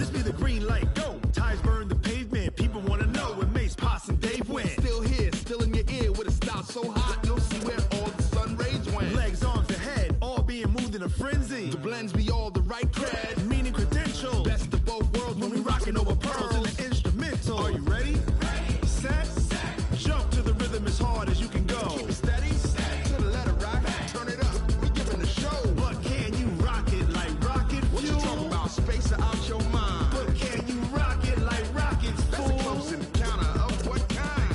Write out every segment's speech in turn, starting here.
This be the green light, go. Ties burn the pavement. People want to know when Mace, Pops, and Dave went. Still here, still in your ear with a style so hot, you'll see where all the sun rays went. Legs, arms, and head, all being moved in a frenzy. The blends be all the right cred. Meaning credentials. Best of both worlds When we rocking over pearls in the instrumental. Are you ready? Set. Jump to the rhythm as hard as you can go. Keep it steady, to the letter right. Turn it up, we giving the show. But can you rock it like rocket fuel? What you talking about? Space out your mind. But can you rock it like rockets, That's fool? a close encounter of what kind?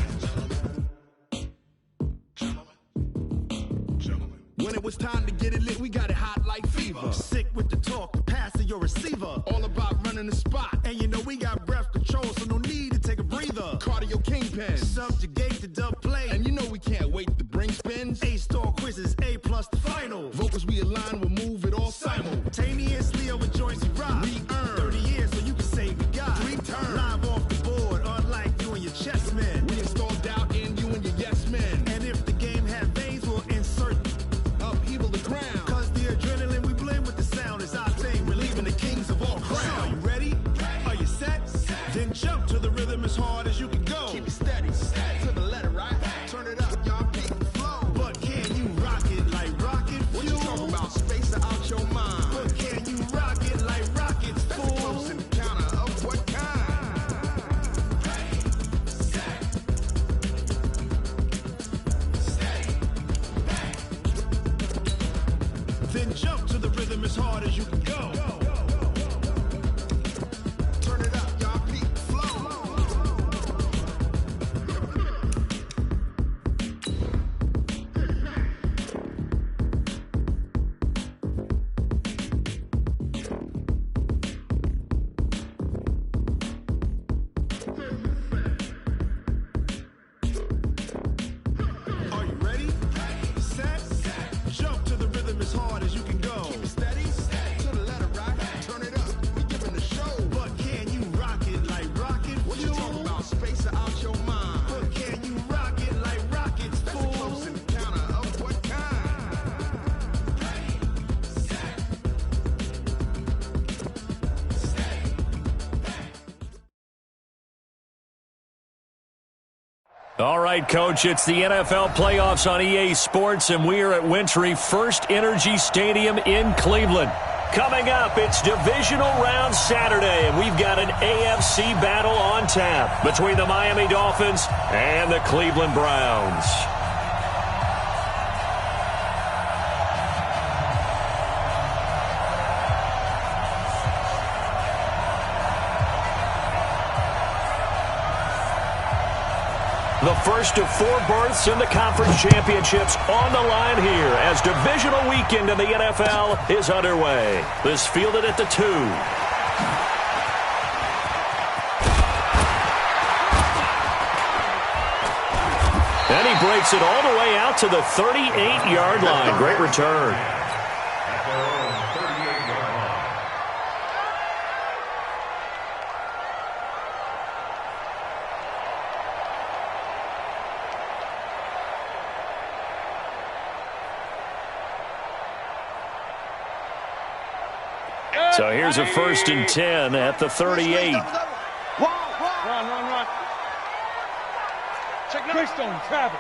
Gentlemen. When it was time to get it lit, we got it hot like fever. Sick with the talk, pass to your receiver. All about running the spot. And you know we got breath control, so no need to take a breather. Cardio kingpin. Subjugate the dub play. And you know we can't wait to bring spins. A-star quizzes, A+ the final. Vocals we align, we'll move it all Simultaneously over joints we rock. We earn 30 years so you can say we got 3 turns. live off the board, unlike you and your chess men. We install doubt in you and your yes men. And if the game had veins, we'll insert Upheaval the ground. Cause the adrenaline we blend with the sound is our thing. Relieving the kings of all crowns. Are you ready? Are you set? Then jump to the rhythm as hard as you can go. Keep it steady, to the letter right. Turn it up, y'all keep the flow. But can you rock it like rocket fuel? What you talking about? Space out your mind. But can you rock it like rockets, That's a fool? close encounter of what kind? Then jump to the rhythm as hard as you can go. Turn it up, y'all keep the flow. Are you ready? Set. Jump to the rhythm as hard as you can go. Keep it steady, to the letter right. Turn it up, we giving the show. But can you rock it like rocket What you fuel? talking about? Space out your mind. But can you rock it like rockets, That's a fool? close encounter of what kind? All right, Coach, it's the NFL playoffs on EA Sports, and we are at Wintry First Energy Stadium in Cleveland. Coming up, it's Divisional Round Saturday, and we've got an AFC battle on tap between the Miami Dolphins and the Cleveland Browns. The first of 4 berths in the conference championships on the line here as divisional weekend in the NFL is underway. This fielded at the 2. And he breaks it all the way out to the 38-yard line. Great return. So here's a 1st and 10 at the 38. Run. Check Christone, traffic.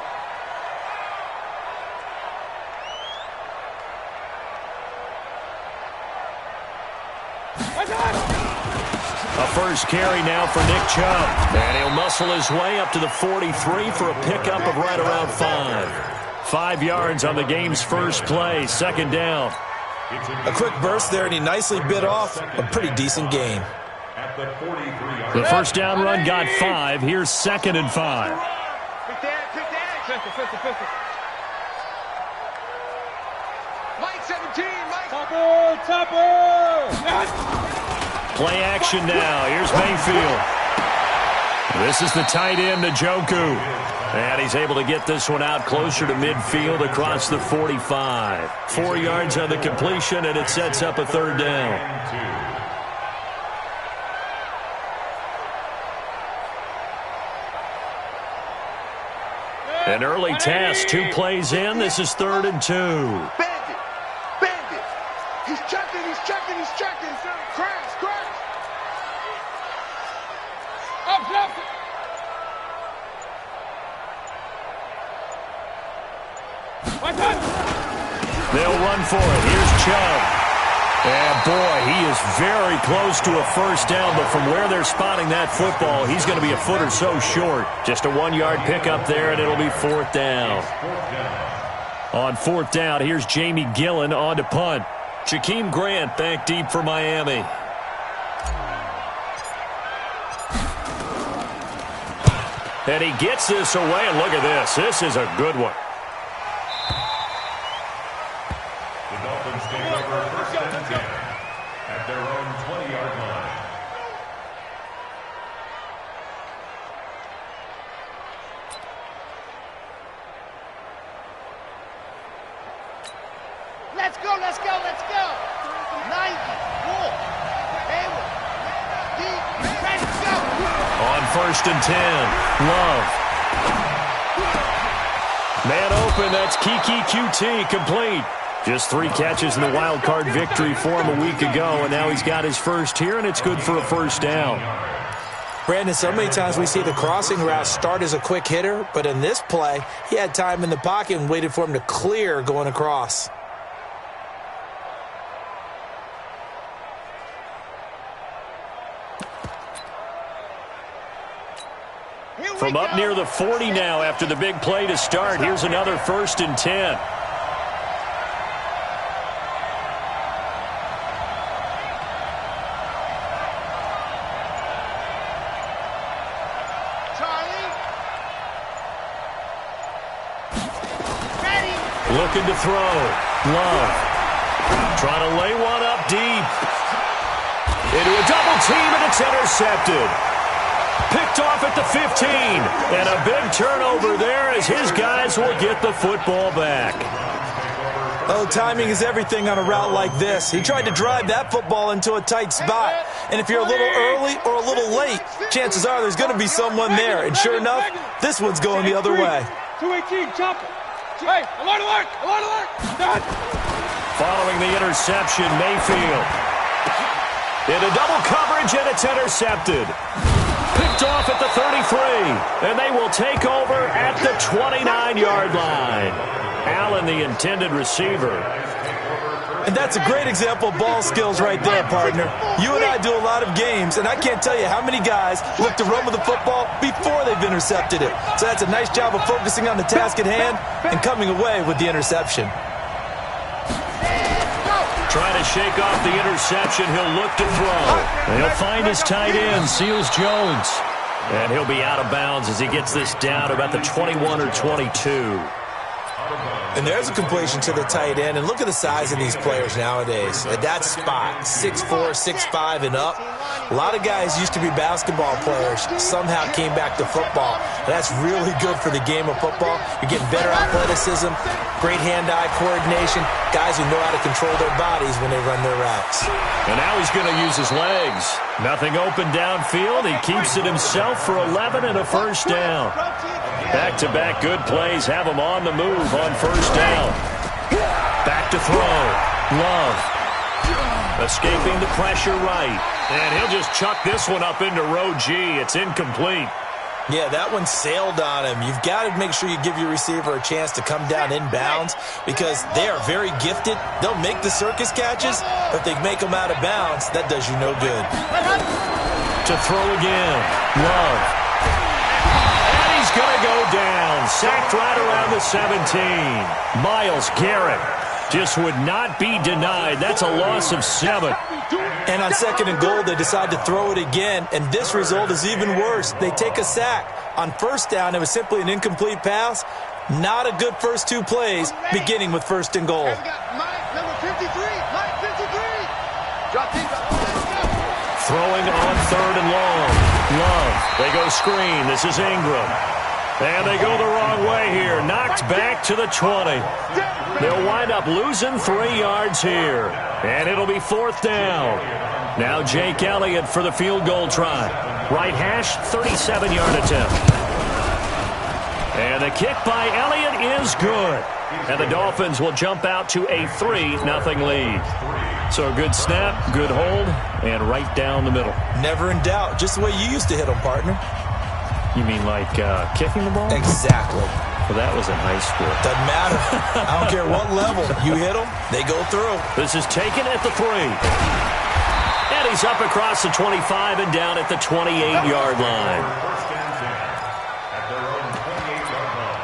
A first carry now for Nick Chubb. And he'll muscle his way up to the 43 for a pickup of right around 5. 5 yards on the game's first play, 2nd down. A quick burst there, and he nicely bit off a pretty decent game. The first down run got 5. Here's 2nd and 5. Mike 17, Mike. Topper. Play action now. Here's Mayfield. This is the tight end, Njoku. And he's able to get this one out closer to midfield across the 45. 4 yards on the completion, and it sets up a 3rd down. An early test, 2 plays in. This is 3rd and 2. Bandit. He's checking. Crash. run for it. Here's Chubb. And, boy, he is very close to a first down, but from where they're spotting that football, he's going to be a foot or so short. Just a 1-yard pickup there, and it'll be fourth down. On fourth down, here's Jamie Gillen on to punt. Jakeem Grant back deep for Miami. And he gets this away, and look at this. This is a good one. The Dolphins take over first and 10 at their own 20-yard line. Let's go, let's go, let's go. 90, Wolf, Hayward, deep, ready, go. On first and 10, Love. Man open, that's Kiki QT, complete. Just 3 catches in the wild card victory for him a week ago, and now he's got his first here, and it's good for a first down. Brandon, so many times we see the crossing route start as a quick hitter, but in this play, he had time in the pocket and waited for him to clear going across. From up near the 40 now after the big play to start, here's another first and 10. Looking to throw. Love. Trying to lay one up deep. Into a double team, and it's intercepted. Picked off at the 15. And a big turnover there as his guys will get the football back. Oh, timing is everything on a route like this. He tried to drive that football into a tight spot. And if you're a little early or a little late, chances are there's going to be someone there. And sure enough, this one's going the other way. 218, jump. Hey, alert, alert, alert, alert. Done. Following the interception, Mayfield. Into double coverage, and it's intercepted. Picked off at the 33, and they will take over at the 29-yard line. Allen, the intended receiver. And that's a great example of ball skills right there, partner. You and I do a lot of games, and I can't tell you how many guys look to run with the football before they've intercepted it. So that's a nice job of focusing on the task at hand and coming away with the interception. Trying to shake off the interception, he'll look to throw. And he'll find his tight end, Seals Jones. And he'll be out of bounds as he gets this down about the 21 or 22. And there's a completion to the tight end. And look at the size of these players nowadays. At that spot, 6'4", 6'5", and up. A lot of guys used to be basketball players, somehow came back to football. And that's really good for the game of football. You're getting better athleticism, great hand-eye coordination, guys who know how to control their bodies when they run their routes. And now he's going to use his legs. Nothing open downfield. He keeps it himself for 11 and a first down. Back-to-back good plays have him on the move on first down. Back to throw. Love. Escaping the pressure right. And he'll just chuck this one up into row G. It's incomplete. Yeah, that one sailed on him. You've got to make sure you give your receiver a chance to come down inbounds because they are very gifted. They'll make the circus catches, but if they make them out of bounds, that does you no good. To throw again. Love. And he's going to go down. Sacked right around the 17. Myles Garrett just would not be denied. That's a loss of 7. And on second and goal, they decide to throw it again, and this result is even worse. They take a sack. On first down, it was simply an incomplete pass. Not a good first 2 plays, beginning with first and goal. Throwing on third and long. Love. They go screen. This is Ingram. And they go the wrong way here. Knocked back to the 20. They'll wind up losing 3 yards here. And it'll be fourth down. Now Jake Elliott for the field goal try. Right hash, 37-yard attempt. And the kick by Elliott is good. And the Dolphins will jump out to a 3-0 lead. So a good snap, good hold, and right down the middle. Never in doubt. Just the way you used to hit them, partner. You mean like kicking the ball? Exactly. Well, that was in high school. Doesn't matter. I don't care what level. You hit them, they go through. This is taken at the 3. And he's up across the 25 and down at the 28-yard line. First and 10 at their own 28-yard line.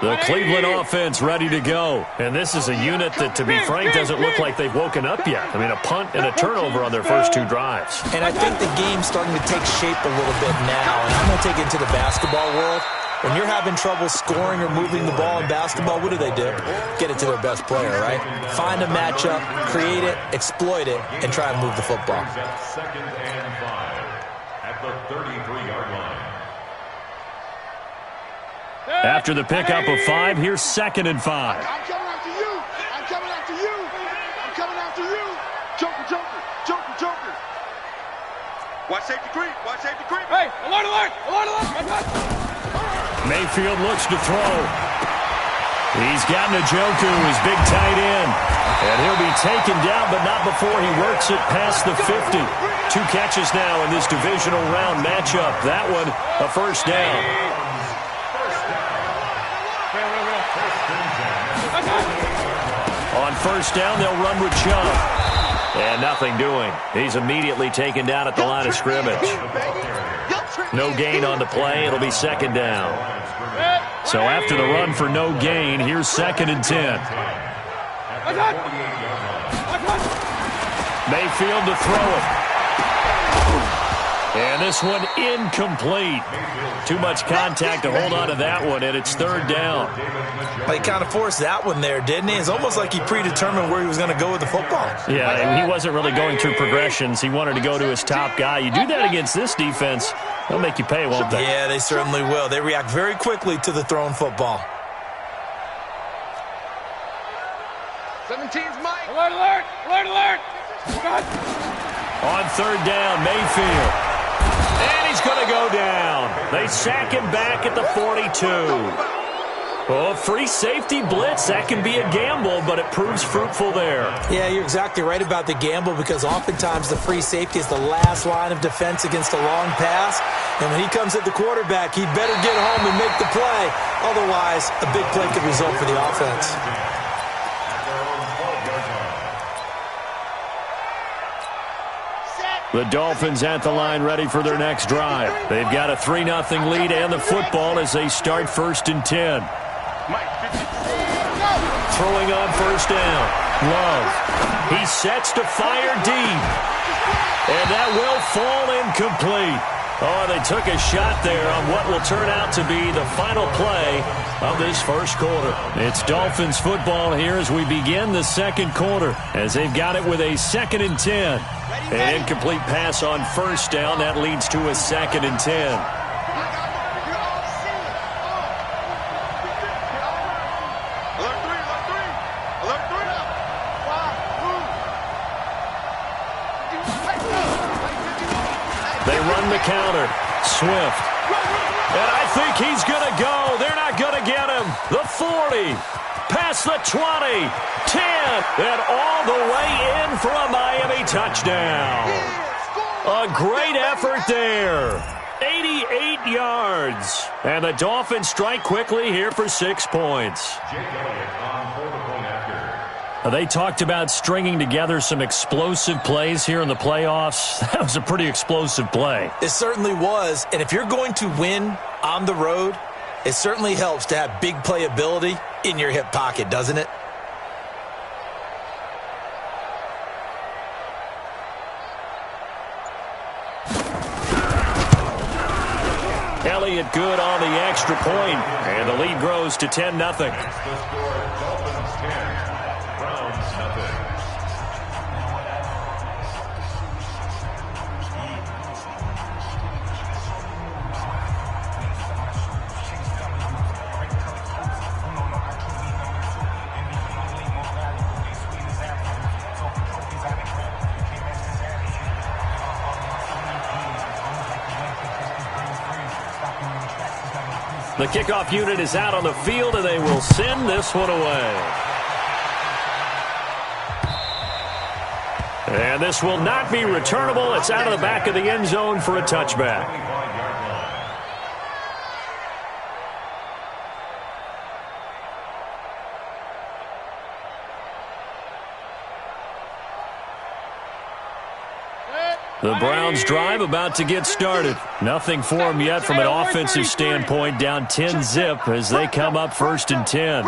The Cleveland offense ready to go. And this is a unit that, to be frank, doesn't look like they've woken up yet. I mean, a punt and a turnover on their first 2 drives. And I think the game's starting to take shape a little bit now. And I'm going to take it into the basketball world. When you're having trouble scoring or moving the ball in basketball, what do? Get it to their best player, right? Find a matchup, create it, exploit it, and try and move the football. Second and 5 at the 33-yard line. After the pickup of 5, here's 2nd and 5. I'm coming after you. I'm coming after you. I'm coming after you. Joker, Joker, Joker, Joker. Watch safety creep. Watch safety creep. Hey, alert, alert, alert, alert. Mayfield looks to throw. He's got Njoku, his big tight end. And he'll be taken down, but not before he works it past the 50. 2 catches now in this divisional round matchup. That one, a first down. On first down, they'll run with Chubb. And nothing doing. He's immediately taken down at the line of scrimmage. No gain on the play. It'll be 2nd down. So after the run for no gain, here's 2nd and 10. Mayfield to throw it. And this one incomplete. Too much contact to hold on to that one, and it's 3rd down. He kind of forced that one there, didn't he? It's almost like he predetermined where he was going to go with the football. Yeah, and he wasn't really going through progressions. He wanted to go to his top guy. You do that against this defense, they'll make you pay, won't they? Yeah, they certainly will. They react very quickly to the thrown football. 17's Mike. Alert, alert, alert, alert. On 3rd down, Mayfield. And he's going to go down. They sack him back at the 42. Oh, free safety blitz. That can be a gamble, but it proves fruitful there. Yeah, you're exactly right about the gamble because oftentimes the free safety is the last line of defense against a long pass. And when he comes at the quarterback, he'd better get home and make the play. Otherwise, a big play could result for the offense. The Dolphins at the line ready for their next drive. They've got a 3-0 lead and the football as they start 1st and 10. Throwing on first down. Love. He sets to fire deep. And that will fall incomplete. Oh, they took a shot there on what will turn out to be the final play of this first quarter. It's Dolphins football here as we begin the 2nd quarter, as they've got it with a 2nd and 10. An incomplete pass on first down. That leads to a 2nd and 10. They run the counter. Swift. And I think he's going to go. They're not going to get him. The 40. Past the 20. 10. And all the way in for a Miami touchdown. A great effort there. 88 yards. And the Dolphins strike quickly here for 6 points. They talked about stringing together some explosive plays here in the playoffs. That was a pretty explosive play. It certainly was. And if you're going to win on the road, it certainly helps to have big playability in your hip pocket, doesn't it? Elliott good on the extra point, and the lead grows to 10-0. That's the score. Dolphins 10, Browns nothing. The kickoff unit is out on the field, and they will send this one away. And this will not be returnable. It's out of the back of the end zone for a touchback. The Browns drive about to get started. Nothing for them yet from an offensive standpoint. Down 10-zip as they come up 1st and 10.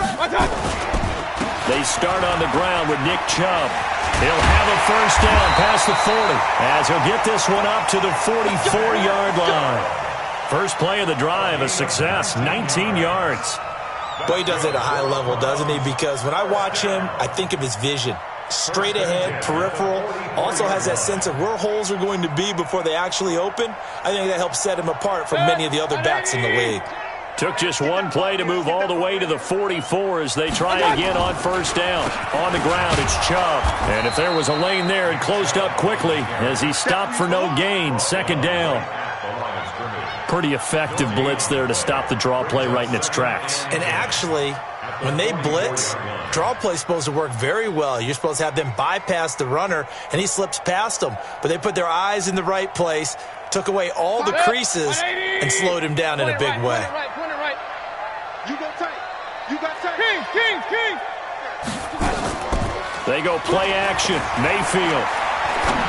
They start on the ground with Nick Chubb. He'll have a first down past the 40 as he'll get this one up to the 44-yard line. First play of the drive, a success, 19 yards. Boy, he does it at a high level, doesn't he? Because when I watch him, I think of his vision. Straight ahead, peripheral, also has that sense of where holes are going to be before they actually open. I think that helps set him apart from many of the other backs in the league. Took just one play to move all the way to the 44 as they try again on first down. On the ground, it's Chubb. And if there was a lane there, it closed up quickly as he stopped for no gain. 2nd down. Pretty effective blitz there to stop the draw play right in its tracks. And actually, when they blitz, draw play's supposed to work very well. You're supposed to have them bypass the runner, and he slips past them. But they put their eyes in the right place, took away all the creases, and slowed him down in a big way. You go tight. You got tight. King. They go play action. Mayfield.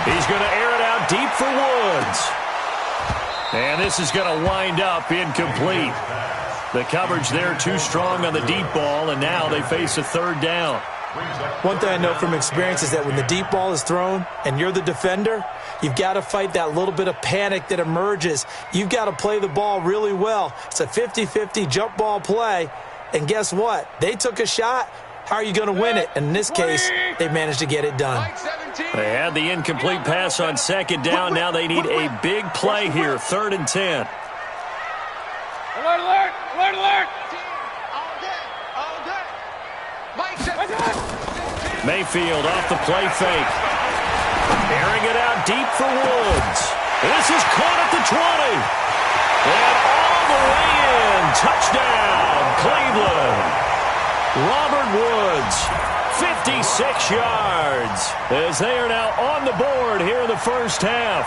He's going to air it out deep for Woods. And this is going to wind up incomplete. The coverage there too strong on the deep ball, and now they face a 3rd down. One thing I know from experience is that when the deep ball is thrown and you're the defender, you've got to fight that little bit of panic that emerges. You've got to play the ball really well. It's a 50-50 jump ball play, and guess what? They took a shot. How are you going to win it? And in this case, they managed to get it done. They had the incomplete pass on 2nd down. Now they need a big play here, 3rd and 10. Alert, alert, alert, alert. All day. Mike said. Mayfield off the play fake. Airing it out deep for Woods. This is caught at the 20. And all the way in. Touchdown, Cleveland. Robert Woods, 56 yards, as they are now on the board here in the first half.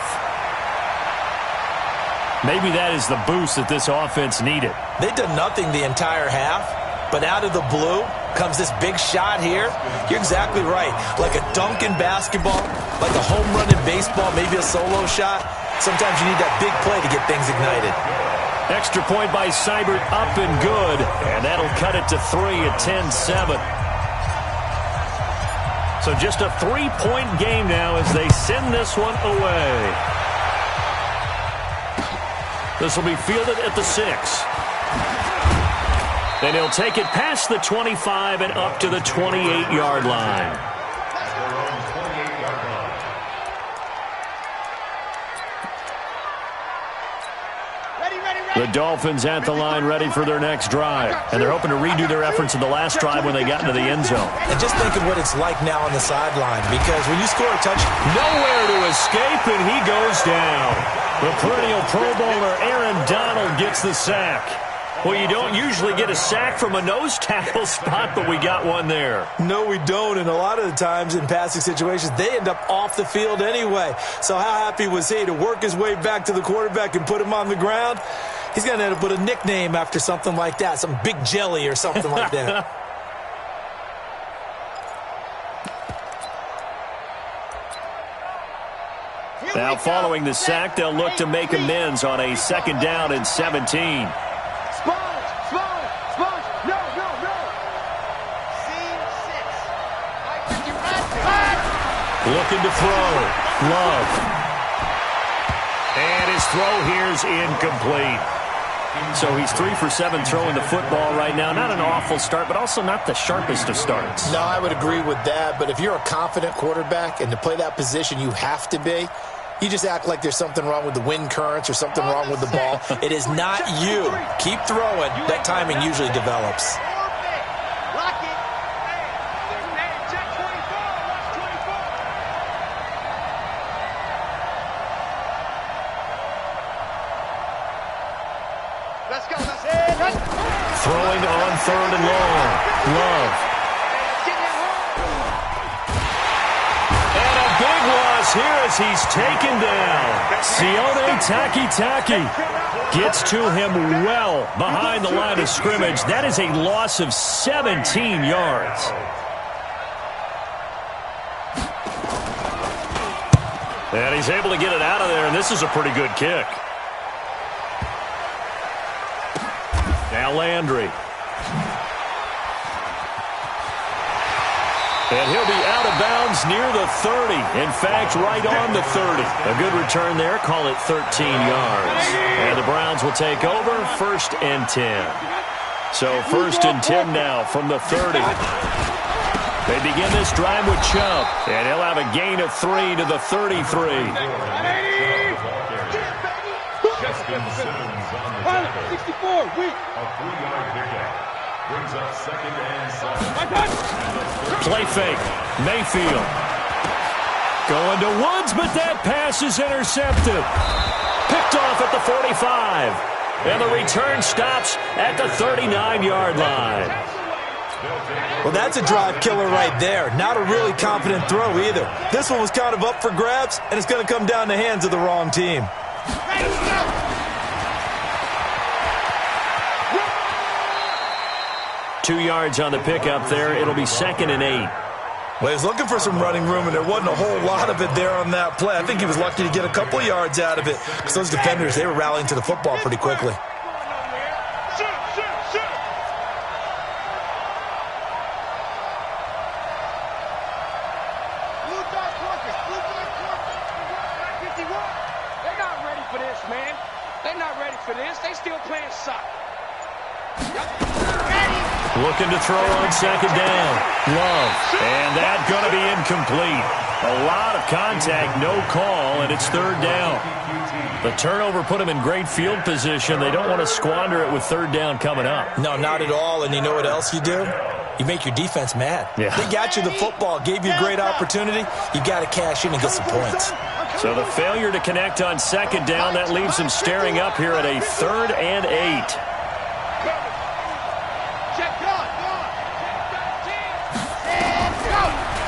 Maybe that is the boost that this offense needed. They've done nothing the entire half, but out of the blue comes this big shot here. You're exactly right. Like a dunk in basketball, like a home run in baseball, maybe a solo shot. Sometimes you need that big play to get things ignited. Extra point by Seibert, up and good. And that'll cut it to 3 at 10-7. So just a 3-point game now as they send this one away. This will be fielded at the 6. Then he'll take it past the 25 and up to the 28-yard line. The Dolphins at the line ready for their next drive. And they're hoping to redo their efforts in the last drive when they got into the end zone. And just think of what it's like now on the sideline, because when you score a touchdown, nowhere to escape, and he goes down. The perennial Pro Bowler Aaron Donald gets the sack. Well, you don't usually get a sack from a nose tackle spot, but we got one there. No, we don't. And a lot of the times in passing situations, they end up off the field anyway. So how happy was he to work his way back to the quarterback and put him on the ground? He's going to end up with a nickname after something like that, some Big Jelly or something like that. Now following the sack, they'll look to make amends on a 2nd down and 17. Looking to throw. Love. And his throw here's incomplete. So he's 3 for 7 throwing the football right now. Not an awful start, but also not the sharpest of starts. No, I would agree with that. But if you're a confident quarterback and to play that position you have to be, you just act like there's something wrong with the wind currents or something wrong with the ball. It is not you. Keep throwing. That timing usually develops. Throwing on 3rd and long. Love. And a big one. is here as he's taken down. Sione Takitaki gets to him well behind the line of scrimmage. That is a loss of 17 yards. And he's able to get it out of there, and this is a pretty good kick. Now Landry. And he'll be out of bounds near the 30. In fact, right on the 30. A good return there. Call it 13 yards. And the Browns will take over 1st and 10. So 1st and 10 now from the 30. They begin this drive with Chubb. And he'll have a gain of 3 to the 33. Justin Simmons on the tackle. 64, weak. A 3-yard pickup. Brings up 2nd and 7. Play fake. Mayfield. Going to Woods, but that pass is intercepted. Picked off at the 45. And the return stops at the 39-yard line. Well, that's a drive killer right there. Not a really confident throw either. This one was kind of up for grabs, and it's going to come down the hands of the wrong team. 2 yards on the pickup there. It'll be 2nd and 8. Well, he was looking for some running room, and there wasn't a whole lot of it there on that play. I think he was lucky to get a couple of yards out of it because those defenders, they were rallying to the football pretty quickly. They're not ready for this, man. They're not ready for this. They still playing soccer. Looking to throw on 2nd down. Love. And that's going to be incomplete. A lot of contact, no call, and it's 3rd down. The turnover put them in great field position. They don't want to squander it with 3rd down coming up. No, not at all. And you know what else you do? You make your defense mad. Yeah. They got you the football, gave you a great opportunity. You got to cash in and get some points. So the failure to connect on 2nd down, that leaves them staring up here at a 3rd and 8.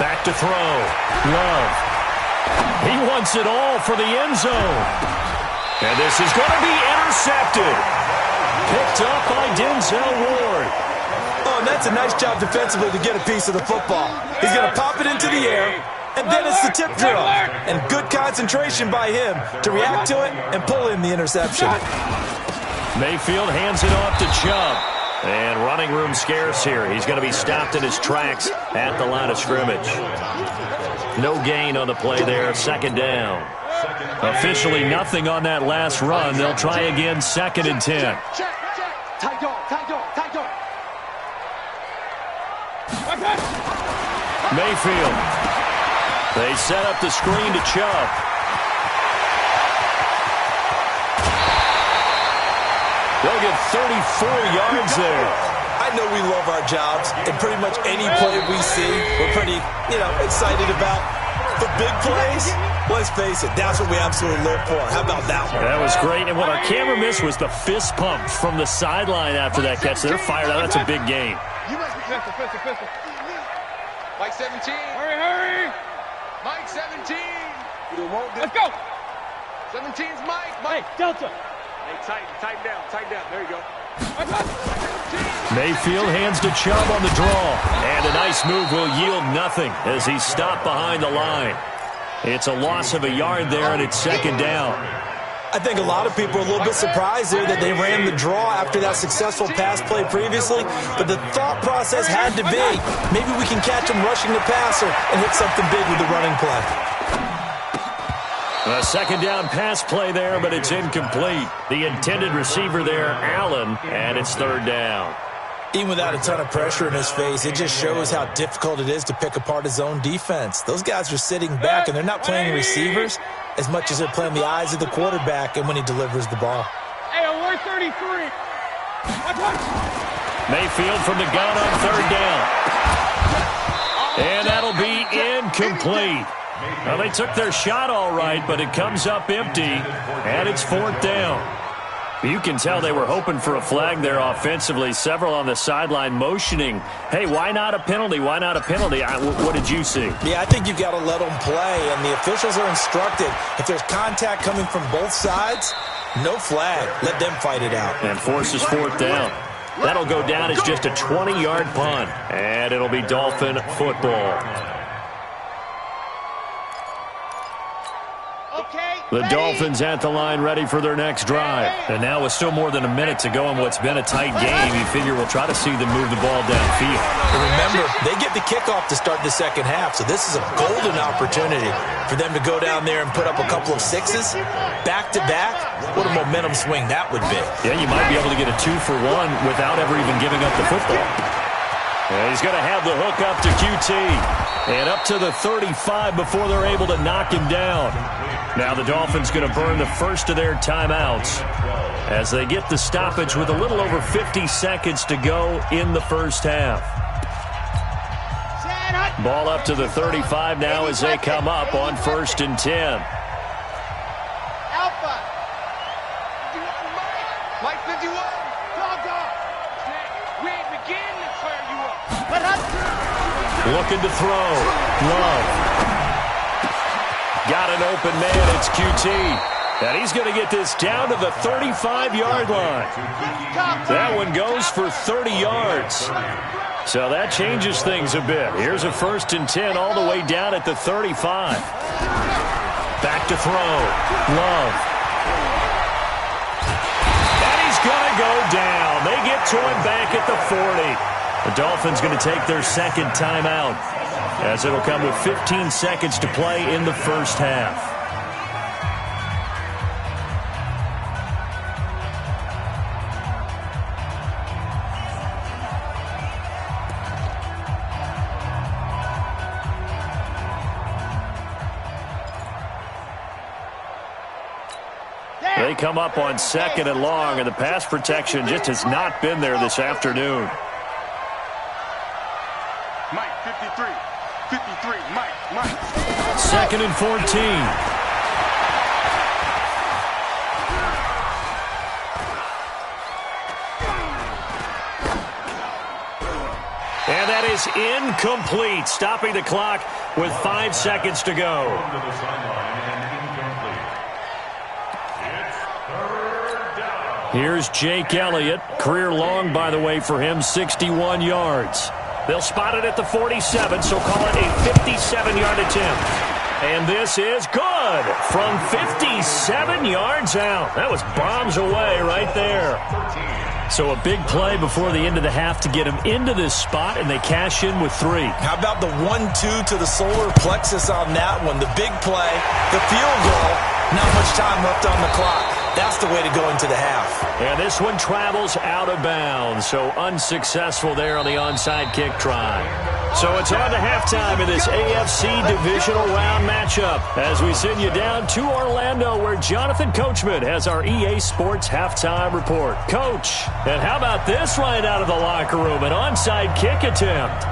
Back to throw. Love. He wants it all for the end zone. And this is going to be intercepted. Picked up by Denzel Ward. Oh, and that's a nice job defensively to get a piece of the football. He's going to pop it into the air, and then it's the tip drill. And good concentration by him to react to it and pull in the interception. Mayfield hands it off to Chubb. And running room scarce here. He's going to be stopped in his tracks at the line of scrimmage. No gain on the play there. 2nd down. Officially nothing on that last run. They'll try again 2nd and 10. Tight dog. Mayfield. They set up the screen to Chubb. They'll get 34 yards there. I know we love our jobs, and pretty much any play we see, we're pretty, excited about. But big plays, let's face it, that's what we absolutely live for. How about that one? That was great, and what our camera missed was the fist pump from the sideline after that catch. They're fired out. That's a big game. You must be pistol. Mike 17. Hurry. Mike 17. Let's go. 17's Mike. Hey, Delta. Hey, tighten down. There you go. Mayfield hands to Chubb on the draw. And a nice move will yield nothing as he's stopped behind the line. It's a loss of a yard there, and it's 2nd down. I think a lot of people are a little bit surprised there that they ran the draw after that successful pass play previously. But the thought process had to be, maybe we can catch him rushing the passer and hit something big with the running play. A 2nd down pass play there, but it's incomplete. The intended receiver there, Allen, and it's 3rd down. Even without a ton of pressure in his face, it just shows how difficult it is to pick apart his own defense. Those guys are sitting back, and they're not playing receivers as much as they're playing the eyes of the quarterback and when he delivers the ball. Hey, alert 33. Mayfield from the gun on 3rd down. And that'll be incomplete. Well, they took their shot all right, but it comes up empty, and it's 4th down. You can tell they were hoping for a flag there offensively. Several on the sideline motioning, hey, why not a penalty? Why not a penalty? What did you see? Yeah, I think you've got to let them play, and the officials are instructed. If there's contact coming from both sides, no flag. Let them fight it out. And forces fourth down. That'll go down as just a 20-yard punt, and it'll be Dolphin football. The Dolphins at the line ready for their next drive. And now with still more than a minute to go in what's been a tight game, you figure we'll try to see them move the ball downfield. And remember, they get the kickoff to start the second half, so this is a golden opportunity for them to go down there and put up a couple of sixes back-to-back. What a momentum swing that would be. Yeah, you might be able to get a 2-for-1 without ever even giving up the football. And he's going to have the hook up to QT. And up to the 35 before they're able to knock him down. Now the Dolphins going to burn the first of their timeouts as they get the stoppage with a little over 50 seconds to go in the first half. Ball up to the 35 now as they come up on 1st and 10. Alpha. Mike 51. Dog. We ain't begin to fire you up. Looking to throw. Love. Got an open man. It's QT. And he's going to get this down to the 35-yard line. That one goes for 30 yards. So that changes things a bit. Here's a 1st and 10 all the way down at the 35. Back to throw. Love. And he's going to go down. They get to him back at the 40. The Dolphins going to take their second timeout, as it'll come with 15 seconds to play in the first half. They come up on 2nd and long, and the pass protection just has not been there this afternoon. Mike, 53. 53, Mike. 2nd and 14. And that is incomplete, stopping the clock with 5 seconds to go. Here's Jake Elliott. Career long, by the way, for him, 61 yards. They'll spot it at the 47, so call it a 57-yard attempt. And this is good from 57 yards out. That was bombs away right there. So a big play before the end of the half to get him into this spot, and they cash in with 3. How about the 1-2 to the solar plexus on that one? The big play, the field goal, not much time left on the clock. That's the way to go into the half. And this one travels out of bounds, so unsuccessful there on the onside kick try. So it's on to halftime in this AFC divisional round matchup as we send you down to Orlando, where Jonathan Coachman has our EA Sports halftime report. Coach, and how about this right out of the locker room, an onside kick attempt.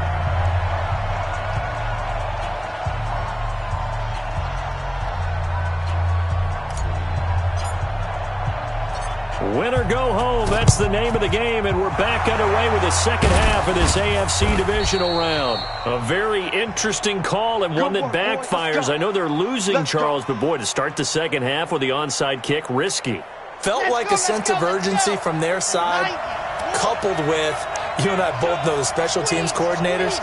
Win or go home, that's the name of the game, and we're back underway with the second half of this AFC divisional round. A very interesting call and one that backfires. I know they're losing, Charles, but boy, to start the second half with the onside kick, risky. Felt like a sense of urgency from their side, coupled with, you and I both know the special teams coordinators,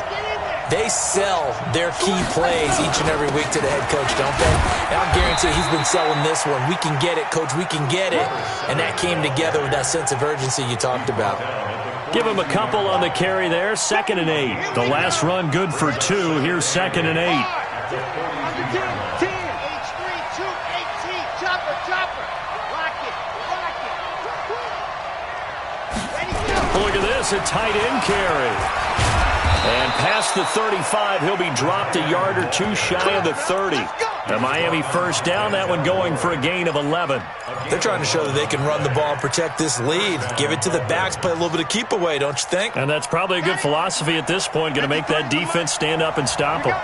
they sell their key plays each and every week to the head coach, don't they? And I guarantee he's been selling this one. We can get it, coach, we can get it. And that came together with that sense of urgency you talked about. Give him a couple on the carry there, 2nd and 8. The last run good for 2. Here's 2nd and 8. Look at this, a tight end carry. And past the 35, he'll be dropped a yard or 2 shy of the 30. The Miami first down, that one going for a gain of 11. They're trying to show that they can run the ball and protect this lead. Give it to the backs, play a little bit of keep away, don't you think? And that's probably a good philosophy at this point, going to make that defense stand up and stop them.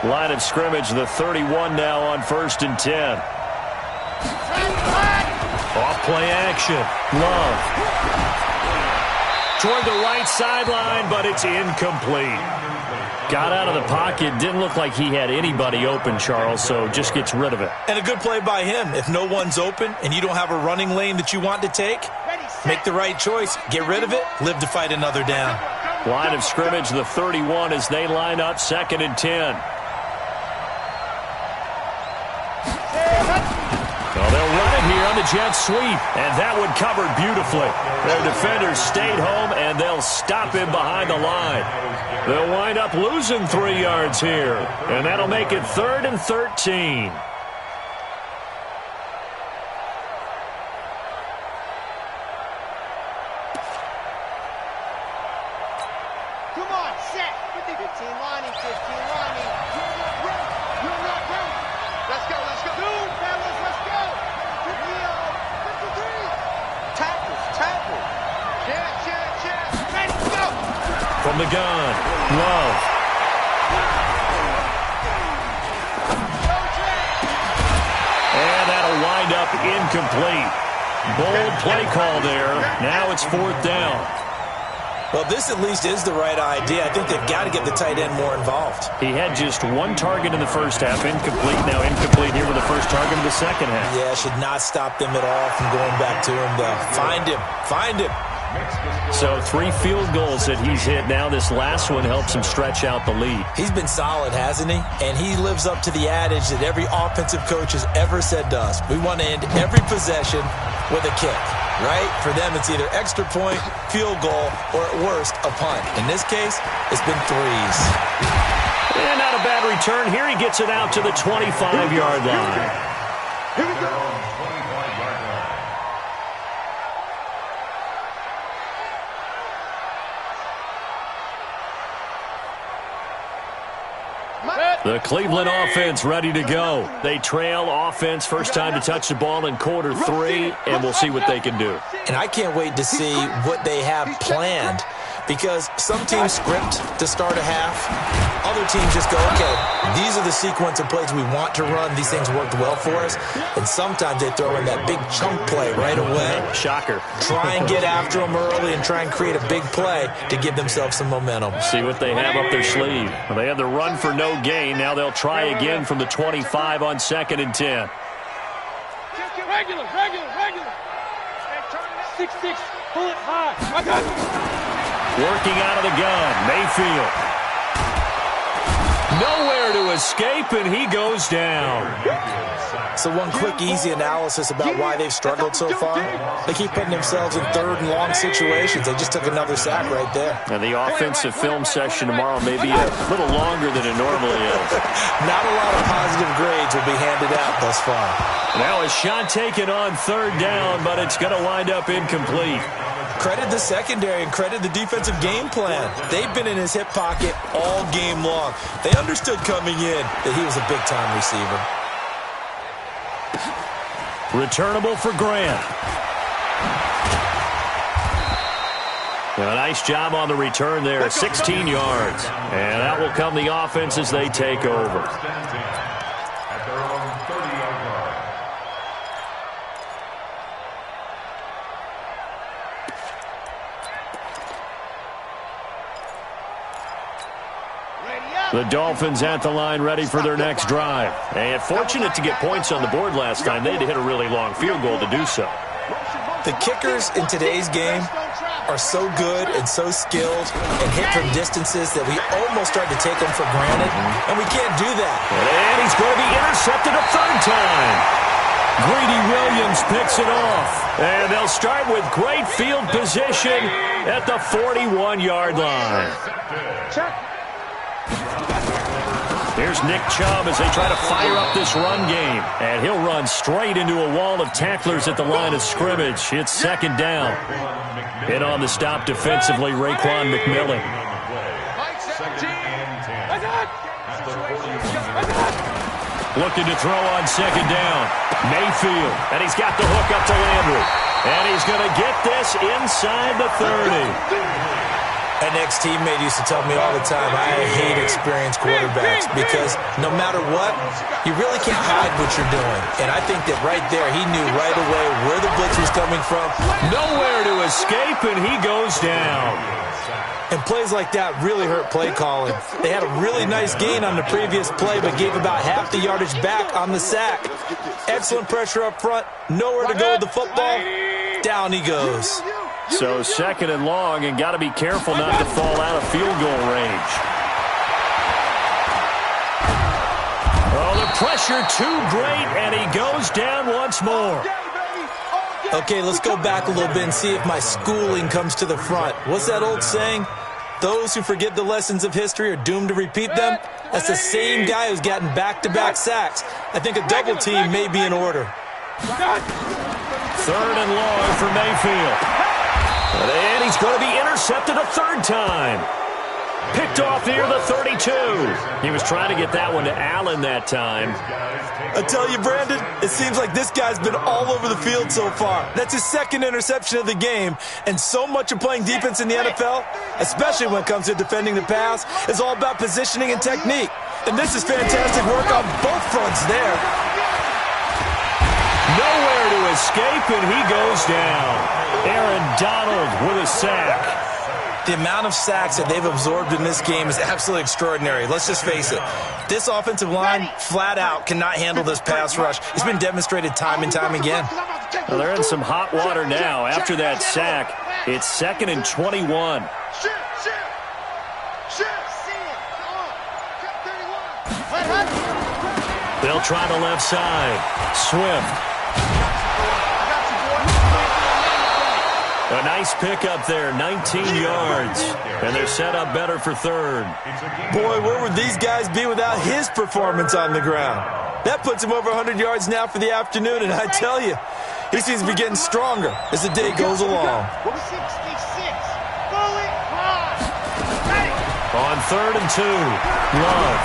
Line of scrimmage, the 31 now on 1st and 10. Off-play action. Love. Toward the right sideline, but it's incomplete. Got out of the pocket. Didn't look like he had anybody open, Charles, so just gets rid of it. And a good play by him. If no one's open and you don't have a running lane that you want to take, make the right choice. Get rid of it. Live to fight another down. Line of scrimmage, the 31 as they line up 2nd and 10. Well, they'll run it here on the jet sweep, and that one covered beautifully. Their defenders stayed home, and they'll stop him behind the line. They'll wind up losing 3 yards here, and that'll make it 3rd and 13. Come on, set. 15 lining, 15 lining. You're not ready. Let's go, let's go. Dude, fellas, let's go. Leo, 53. Tackle. Chance. Ready, go. From the gun, Love. And that'll wind up incomplete. Bold play call there. Now it's 4th down. Well, this at least is the right idea. I think they've got to get the tight end more involved. He had just 1 target in the first half, incomplete. Now incomplete here with the first target of the second half. Yeah, should not stop them at all from going back to him, though. Find him. So 3 field goals that he's hit now. This last one helps him stretch out the lead. He's been solid, hasn't he? And he lives up to the adage that every offensive coach has ever said to us. We want to end every possession with a kick, right? For them, it's either extra point, field goal, or at worst, a punt. In this case, it's been 3s. And not a bad return. Here he gets it out to the 25-yard line. Here we go. The Cleveland offense ready to go. They trail offense first time to touch the ball in quarter 3, and we'll see what they can do. And I can't wait to see what they have planned, because some teams script to start a half. Other teams just go, okay, these are the sequence of plays we want to run. These things worked well for us. And sometimes they throw in that big chunk play right away. Shocker. Try and get after them early and try and create a big play to give themselves some momentum. See what they have up their sleeve. Well, they had the run for no gain. Now they'll try again from the 25 on 2nd and 10. Regular. 6-6, pull it high. I got it. Working out of the gun, Mayfield. Nowhere to escape, and he goes down. So one quick, easy analysis about why they've struggled so far. They keep putting themselves in 3rd and long situations. They just took another sack right there. And the offensive film session tomorrow may be a little longer than it normally is. Not a lot of positive grades will be handed out thus far. Now a shot taken on 3rd down, but it's going to wind up incomplete. Credit the secondary and credit the defensive game plan. They've been in his hip pocket all game long. They understood coming in that he was a big-time receiver. Returnable for Grant. Well, a nice job on the return there, 16 yards. And that will come the offense as they take over. At their own 30-yard line. The Dolphins at the line ready for their next drive. And fortunate to get points on the board last time. They had to hit a really long field goal to do so. The kickers in today's game are so good and so skilled and hit from distances that we almost start to take them for granted, and we can't do that. And he's going to be intercepted a 3rd time. Greedy Williams picks it off. And they'll start with great field position at the 41-yard line. Here's Nick Chubb as they try to fire up this run game. And he'll run straight into a wall of tacklers at the line of scrimmage. It's 2nd down. In on the stop defensively, Raekwon McMillan. Looking to throw on 2nd down. Mayfield, and he's got the hook up to Landry. And he's going to get this inside the 30. An ex-teammate used to tell me all the time, I hate experienced quarterbacks because no matter what, you really can't hide what you're doing. And I think that right there, he knew right away where the blitz was coming from. Nowhere to escape, and he goes down. And plays like that really hurt play calling. They had a really nice gain on the previous play, but gave about half the yardage back on the sack. Excellent pressure up front. Nowhere to go with the football. Down he goes. So 2nd and long, and got to be careful not to fall out of field goal range. Oh, the pressure too great, and he goes down once more. Okay, let's go back a little bit and see if my schooling comes to the front. What's that old saying? Those who forget the lessons of history are doomed to repeat them. That's the same guy who's gotten back-to-back sacks. I think a double team may be in order. 3rd and long for Mayfield. And he's going to be intercepted a 3rd time. Picked off near the 32. He was trying to get that one to Allen that time. I tell you, Brandon, it seems like this guy's been all over the field so far. That's his 2nd interception of the game. And so much of playing defense in the NFL, especially when it comes to defending the pass, is all about positioning and technique. And this is fantastic work on both fronts there. Nowhere to escape, and he goes down. Aaron Donald with a sack. The amount of sacks that they've absorbed in this game is absolutely extraordinary. Let's just face it. This offensive line, flat out, cannot handle this pass rush. It's been demonstrated time and time again. Well, they're in some hot water now. After that sack, it's 2nd and 21. They'll try the left side. Swift. A nice pickup there, 19 yards. And they're set up better for 3rd. Boy, where would these guys be without his performance on the ground? That puts him over 100 yards now for the afternoon, and I tell you, he seems to be getting stronger as the day goes along. 66. Bullet run. On 3rd and 2, Love.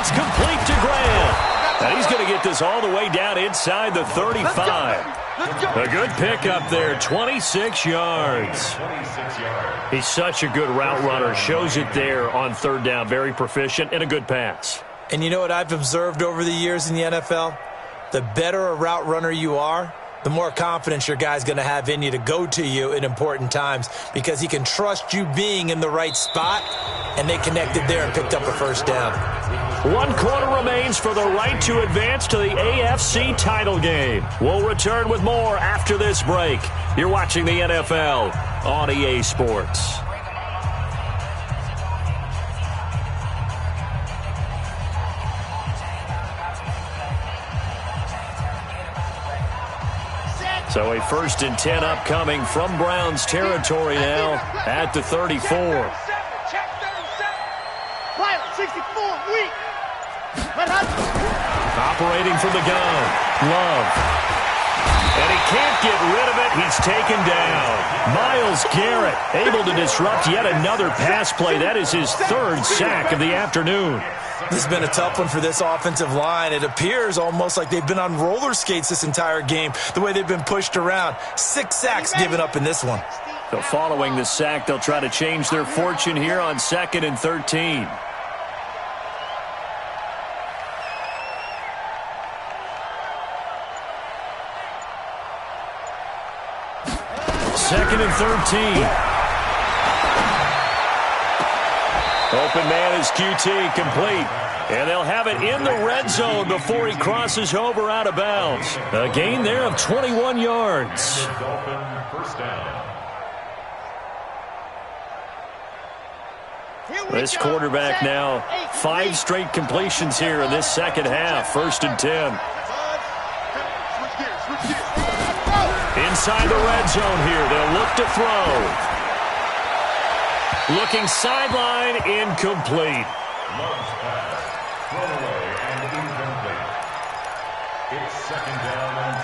It's complete to Graham. And he's going to get this all the way down inside the 35. A good pickup there, 26 yards. He's such a good route runner. Shows it there on 3rd down. Very proficient and a good pass. And you know what I've observed over the years in the NFL? The better a route runner you are, the more confidence your guy's going to have in you to go to you in important times because he can trust you being in the right spot, and they connected there and picked up a 1st down. 1 quarter remains for the right to advance to the AFC title game. We'll return with more after this break. You're watching the NFL on EA Sports. So a 1st and 10 upcoming from Browns territory now at the 34. Pilot 64, weak. Operating from the gun, Love. And he can't get rid of it. He's taken down. Myles Garrett able to disrupt yet another pass play. That is his 3rd sack of the afternoon. This has been a tough one for this offensive line. It appears almost like they've been on roller skates this entire game, the way they've been pushed around. 6 sacks given up in this one. So following the sack, they'll try to change their fortune here on 2nd and 13. Second and 13. Open man is QT, complete. And they'll have it in the red zone before he crosses over out of bounds. A gain there of 21 yards. This quarterback now 5 straight completions here in this 2nd half. 1st and 10. Inside the red zone here. They'll look to throw. Looking sideline, incomplete. Love's pass, throwaway and incomplete. It's 2nd down and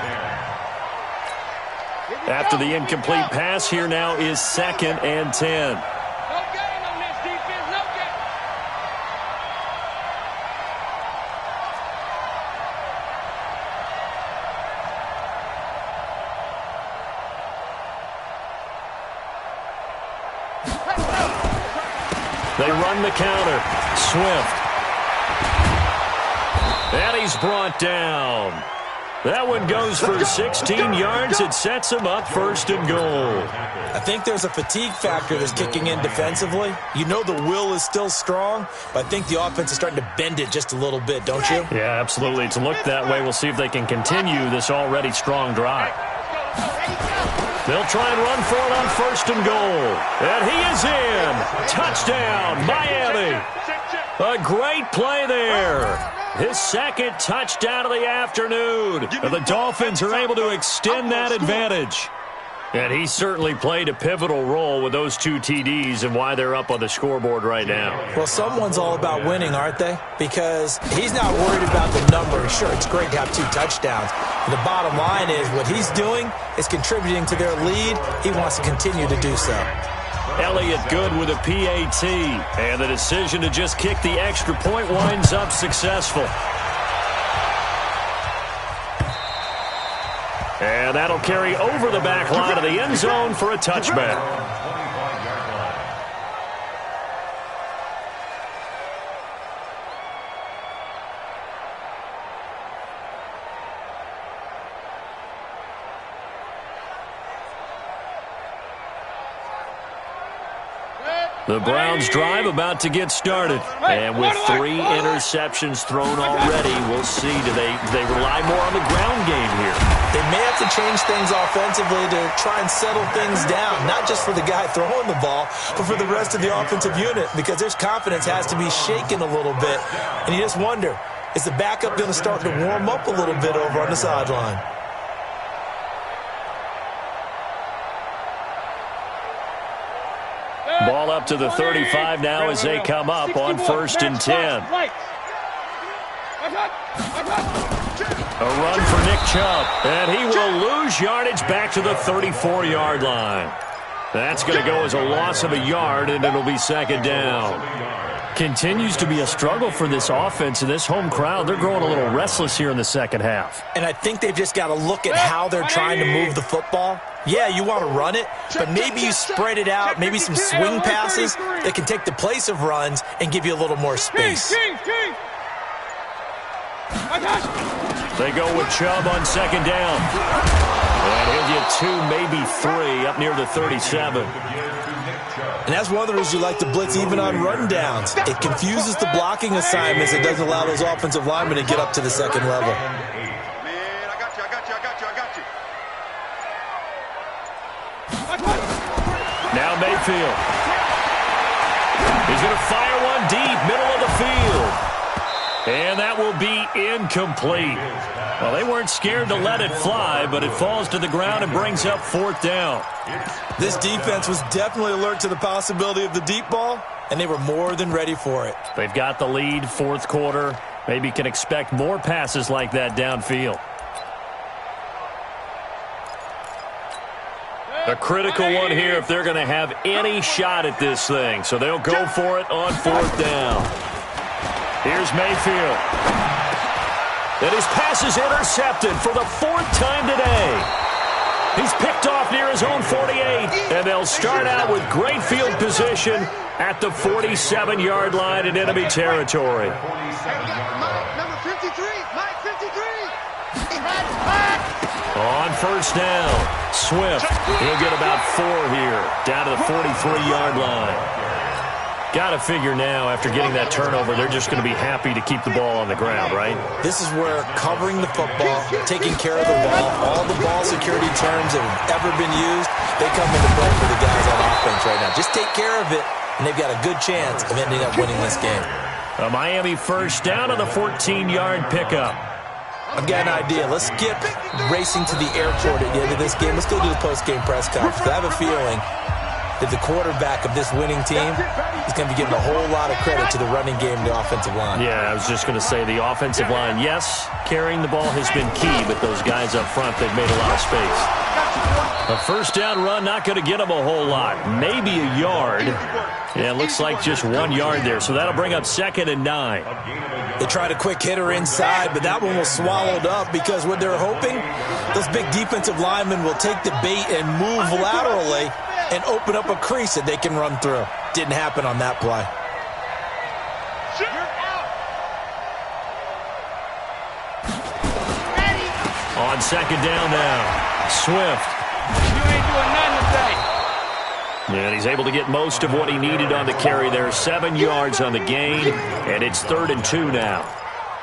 10. After the incomplete pass, here now is 2nd and 10. They run the counter. Swift. And he's brought down. That one goes for 16 yards. It sets him up 1st and goal. I think there's a fatigue factor that's kicking in defensively. You know the will is still strong, but I think the offense is starting to bend it just a little bit, don't you? Yeah, absolutely. It's looked that way. We'll see if they can continue this already strong drive. They'll try and run for it on 1st and goal. And he is in. Touchdown, Miami. A great play there. His 2nd touchdown of the afternoon. And the Dolphins are able to extend that advantage. And he certainly played a pivotal role with those 2 TDs and why they're up on the scoreboard right now. Well, someone's all about winning, aren't they? Because he's not worried about the number. Sure, it's great to have 2 touchdowns. But the bottom line is what he's doing is contributing to their lead. He wants to continue to do so. Elliott good with a PAT. And the decision to just kick the extra point winds up successful. And that'll carry over the back line of the end zone for a touchback. The Browns drive about to get started. And with 3 interceptions thrown already, we'll see. Do they rely more on the ground game here? They may have to change things offensively to try and settle things down, not just for the guy throwing the ball, but for the rest of the offensive unit, because their confidence has to be shaken a little bit. And you just wonder, is the backup going to start to warm up a little bit over on the sideline? Ball up to the 35 now as they come up on 1st and 10. A run for Nick Chubb, and he will lose yardage back to the 34-yard line. That's going to go as a loss of a yard, and it'll be 2nd down. Continues to be a struggle for this offense, and this home crowd, they're growing a little restless here in the second half. And I think they've just got to look at how they're trying to move the football. Yeah, you want to run it, but maybe you spread it out, maybe some swing passes that can take the place of runs and give you a little more space. They go with Chubb on 2nd down. And he'll get 2, maybe 3 up near the 37. And that's one of the reasons you like to blitz even on run downs. It confuses the blocking assignments. It doesn't allow those offensive linemen to get up to the 2nd level. Now Mayfield. He's going to fire one deep, middle of the field. And that will be incomplete. Well, they weren't scared to let it fly, but it falls to the ground and brings up 4th down. This defense was definitely alert to the possibility of the deep ball, and they were more than ready for it. They've got the lead, 4th quarter. Maybe can expect more passes like that downfield. A critical one here if they're going to have any shot at this thing. So they'll go for it on 4th down. Here's Mayfield. And his pass is intercepted for the 4th time today. He's picked off near his own 48. And they'll start out with great field position at the 47-yard line in enemy territory. Number 53, Mike 53. He had it back. On 1st down, Swift. He'll get about 4 here, down to the 43-yard line. Got to figure now, after getting that turnover, they're just going to be happy to keep the ball on the ground, right? This is where covering the football, taking care of the ball, all the ball security terms that have ever been used, they come into play for the guys on offense right now. Just take care of it, and they've got a good chance of ending up winning this game. A Miami 1st down on the 14-yard pickup. I've got an idea. Let's skip racing to the airport at the end of this game. Let's go do the post-game press conference. I have a feeling that the quarterback of this winning team is going to be giving a whole lot of credit to the running game and the offensive line. Yeah, I was just going to say the offensive line, yes, carrying the ball has been key, but those guys up front, they've made a lot of space. A 1st down run, not going to get them a whole lot. Maybe a yard. Yeah, it looks like just 1 yard there, so that'll bring up 2nd and 9. They tried a quick hitter inside, but that one was swallowed up because what they're hoping, those big defensive linemen will take the bait and move laterally and open up a crease that they can run through. Didn't happen on that play. On second down now, Swift. You ain't doing nothing today. And he's able to get most of what he needed on the carry there. 7 yards on the gain, and it's 3rd and 2 now.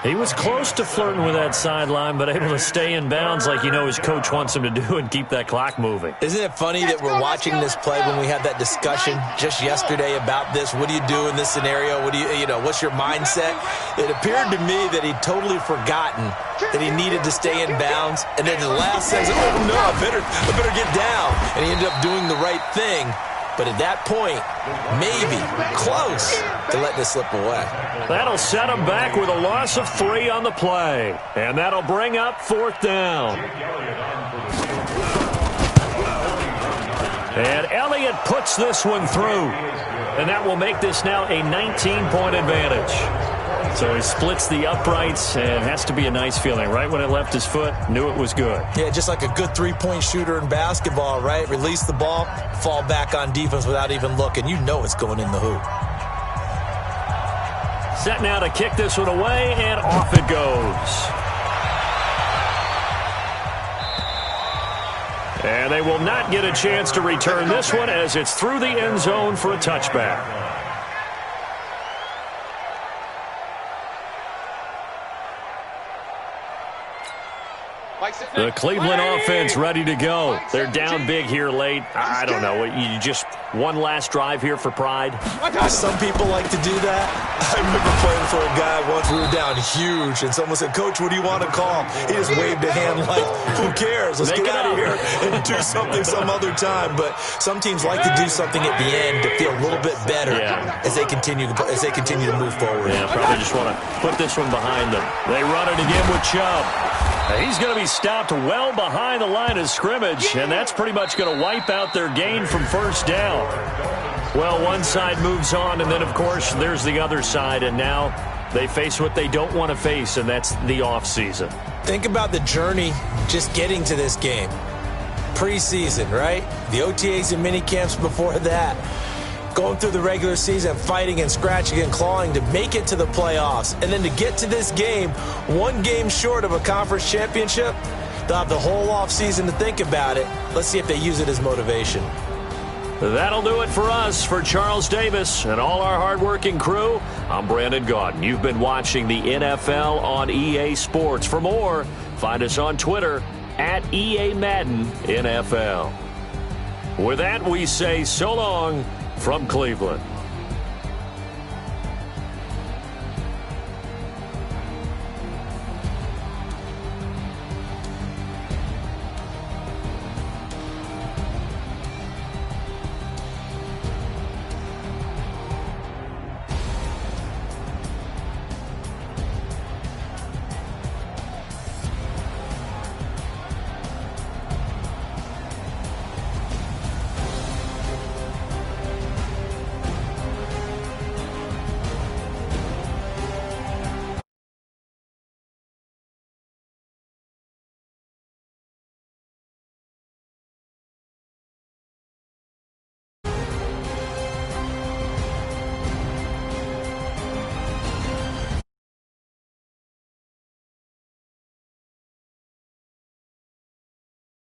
He was close to flirting with that sideline, but able to stay in bounds like his coach wants him to do and keep that clock moving. Isn't it funny that we're watching this play when we had that discussion just yesterday about this? What do you do in this scenario? What do what's your mindset? It appeared to me that he'd totally forgotten that he needed to stay in bounds, and then the last second, oh no, I better get down. And he ended up doing the right thing. But at that point, maybe close to letting it slip away. That'll set him back with a loss of 3 on the play. And that'll bring up 4th down. And Elliott puts this one through. And that will make this now a 19-point advantage. So he splits the uprights, and has to be a nice feeling. Right when it left his foot, knew it was good. Yeah, just like a good three-point shooter in basketball, right? Release the ball, fall back on defense without even looking. You know it's going in the hoop. Set now to kick this one away, and off it goes. And they will not get a chance to return this one as it's through the end zone for a touchback. The Cleveland offense ready to go. They're down big here late. I don't know. You just one last drive here for pride? Some people like to do that. I remember playing for a guy once. We were down huge, and someone said, "Coach, what do you want to call?" He just waved a hand like, "Who cares? Let's get out of here and do something some other time." But some teams like to do something at the end to feel a little bit better as they continue to move forward. Yeah, probably just want to put this one behind them. They run it again with Chubb. He's going to be stopped well behind the line of scrimmage, and that's pretty much going to wipe out their gain from first down. Well, one side moves on, and then, of course, there's the other side, and now they face what they don't want to face, and that's the offseason. Think about the journey just getting to this game. Preseason, right? The OTAs and mini camps before that. Going through the regular season, fighting and scratching and clawing to make it to the playoffs. And then to get to this game, one game short of a conference championship, they'll have the whole offseason to think about it. Let's see if they use it as motivation. That'll do it for us. For Charles Davis and all our hardworking crew, I'm Brandon Gaudin. You've been watching the NFL on EA Sports. For more, find us on Twitter at EA Madden NFL. With that, we say so long from Cleveland.